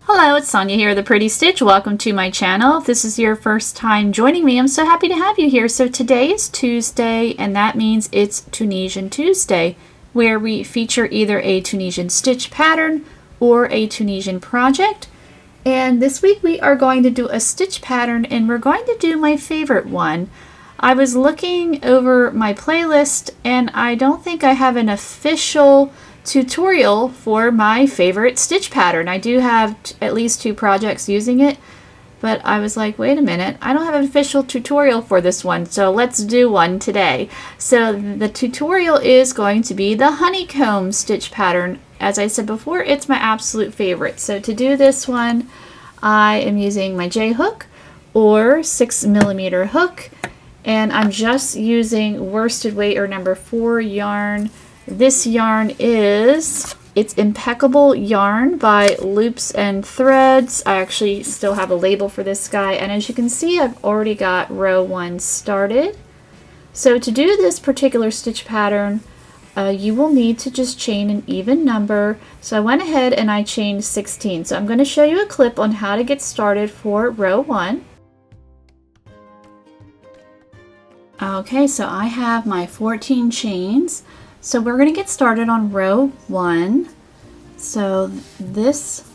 Hello, it's Sonia here, The Pretty Stitch. Welcome to my channel. If this is your first time joining me, I'm so happy to have you here. So today is Tuesday, and that means it's Tunisian Tuesday, where we feature either a Tunisian stitch pattern or a Tunisian project. And this week we are going to do a stitch pattern, and we're going to do my favorite one. I was looking over my playlist, and I don't think I have an official tutorial for my favorite stitch pattern. I do have at least 2 projects using it, but I was like, wait a minute, I don't have an official tutorial for this one, so let's do one today. So the tutorial is going to be the Honeycomb stitch pattern. As I said before, it's my absolute favorite. So to do this one, I am using my J hook or 6mm hook, and I'm just using worsted weight or number 4 yarn. This yarn it's Impeccable Yarn by Loops and Threads. I actually still have a label for this guy, and as you can see, I've already got row 1 started. So to do this particular stitch pattern, you will need to just chain an even number. So I went ahead and I chained 16. So I'm going to show you a clip on how to get started for row 1. Okay, so I have my 14 chains. So we're going to get started on row 1. So this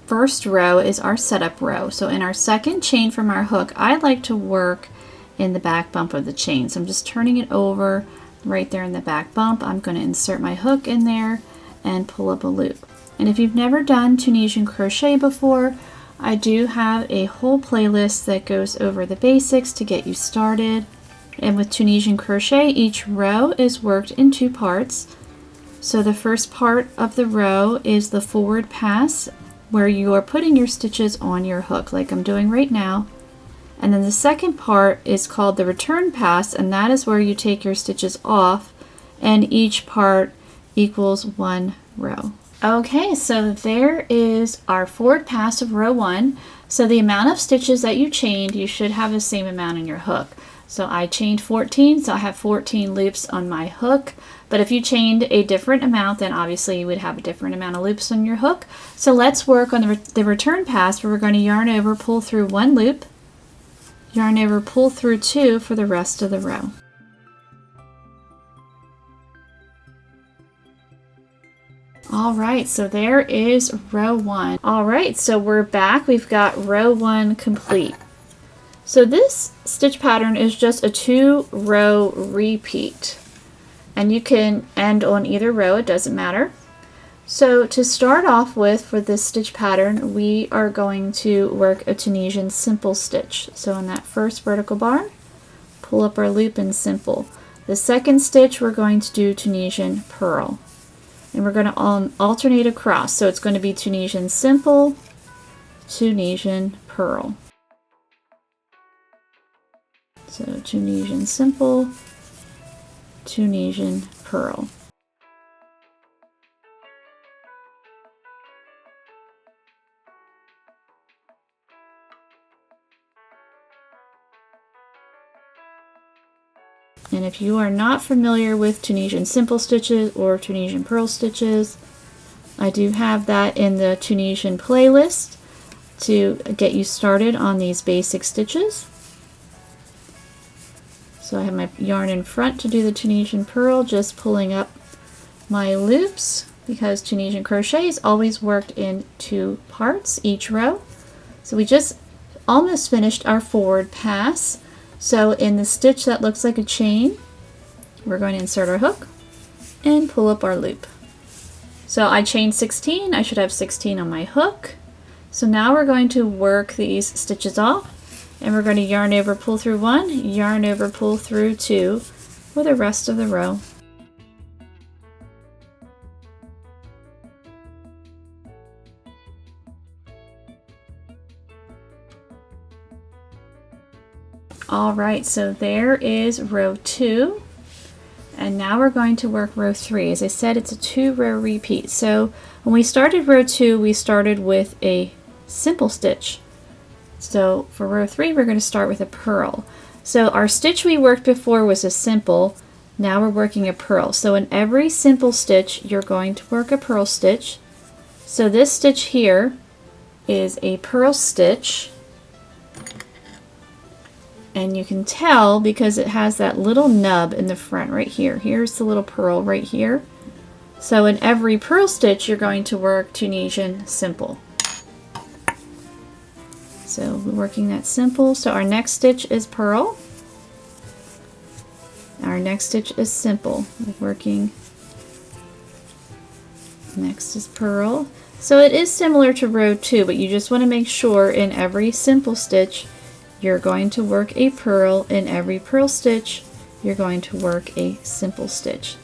first row is our setup row. So in our second chain from our hook, I like to work in the back bump of the chain. So I'm just turning it over right there in the back bump. I'm going to insert my hook in there and pull up a loop. And if you've never done Tunisian crochet before, I do have a whole playlist that goes over the basics to get you started. And with Tunisian crochet, each row is worked in 2 parts. So the first part of the row is the forward pass, where you are putting your stitches on your hook like I'm doing right now. And then the second part is called the return pass, and that is where you take your stitches off, and each part equals 1 row. Okay, so there is our forward pass of row 1. So the amount of stitches that you chained, you should have the same amount on your hook. So I chained 14, so I have 14 loops on my hook. But if you chained a different amount, then obviously you would have a different amount of loops on your hook. So let's work on the return pass, where we're going to yarn over, pull through 1 loop, yarn over, pull through 2 for the rest of the row. All right, so there is row 1. All right, so we're back. We've got row 1 complete. So this stitch pattern is just a 2-row repeat, and you can end on either row, it doesn't matter. So to start off with, for this stitch pattern, we are going to work a Tunisian simple stitch. So in that first vertical bar, pull up our loop in simple. The second stitch, we're going to do Tunisian purl, and we're going to alternate across. So it's going to be Tunisian simple, Tunisian purl. So Tunisian simple, Tunisian purl. And if you are not familiar with Tunisian simple stitches or Tunisian purl stitches, I do have that in the Tunisian playlist to get you started on these basic stitches. So I have my yarn in front to do the Tunisian purl, just pulling up my loops, because Tunisian crochet is always worked in 2 parts each row. So we just almost finished our forward pass. So in the stitch that looks like a chain, we're going to insert our hook and pull up our loop. So I chained 16, I should have 16 on my hook. So now we're going to work these stitches off. And we're going to yarn over, pull through 1, yarn over, pull through 2 for the rest of the row. All right, so there is row 2. And now we're going to work row 3. As I said, it's a 2-row repeat. So when we started row 2, we started with a simple stitch. So for row 3, we're going to start with a purl. So our stitch we worked before was a simple. Now we're working a purl. So in every simple stitch, you're going to work a purl stitch. So this stitch here is a purl stitch, and you can tell because it has that little nub in the front right here. Here's the little purl right here. So in every purl stitch you're going to work Tunisian simple. So we're working that simple. So our next stitch is purl. Our next stitch is simple. We're working, next is purl. So it is similar to row 2, but you just want to make sure in every simple stitch you're going to work a purl. In every purl stitch you're going to work a simple stitch,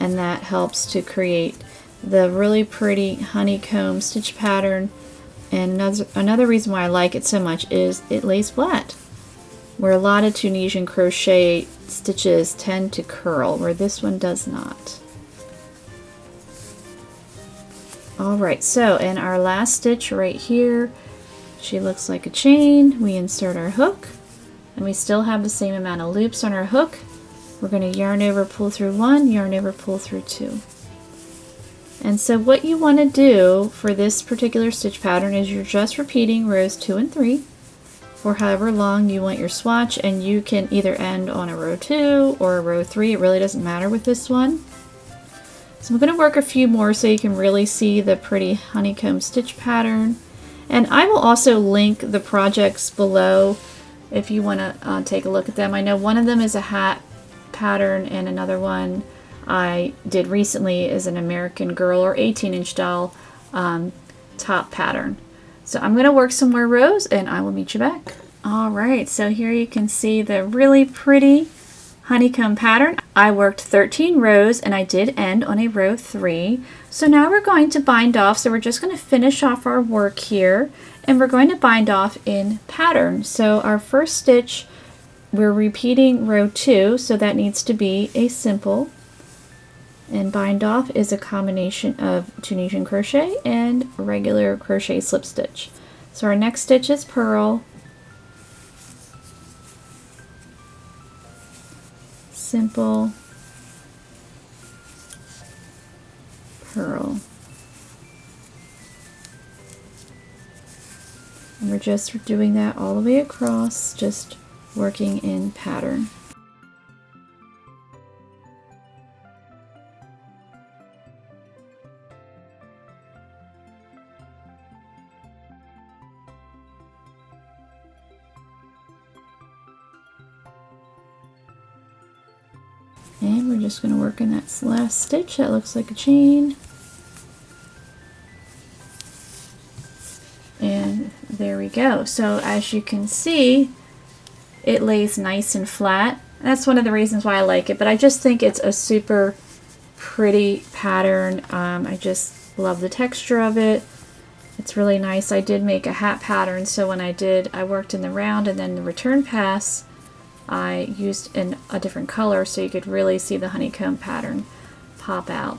and that helps to create the really pretty honeycomb stitch pattern. And another reason why I like it so much is it lays flat, where a lot of Tunisian crochet stitches tend to curl, where this one does not. Alright, so in our last stitch right here, she looks like a chain. We insert our hook, and we still have the same amount of loops on our hook. We're going to yarn over, pull through 1, yarn over, pull through 2. And so what you want to do for this particular stitch pattern is you're just repeating rows 2 and 3 for however long you want your swatch, and you can either end on a row 2 or a row 3. It really doesn't matter with this one. So I'm going to work a few more so you can really see the pretty honeycomb stitch pattern. And I will also link the projects below if you want to take a look at them. I know one of them is a hat pattern, and another one I did recently is an American Girl or 18-inch doll top pattern. So I'm going to work some more rows and I will meet you back. Alright, so here you can see the really pretty honeycomb pattern. I worked 13 rows and I did end on a row 3. So now we're going to bind off. So we're just going to finish off our work here, and we're going to bind off in pattern. So our first stitch, we're repeating row 2, so that needs to be a simple. And bind off is a combination of Tunisian crochet and regular crochet slip stitch. So our next stitch is purl, simple, purl. And we're just doing that all the way across, just working in pattern. And we're just going to work in that last stitch that looks like a chain. And there we go. So as you can see, it lays nice and flat. That's one of the reasons why I like it, but I just think it's a super pretty pattern. I just love the texture of it. It's really nice. I did make a hat pattern, so when I worked in the round and then the return pass, I used in a different color so you could really see the honeycomb pattern pop out.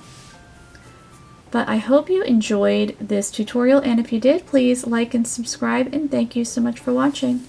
But I hope you enjoyed this tutorial, and if you did, please like and subscribe, and thank you so much for watching.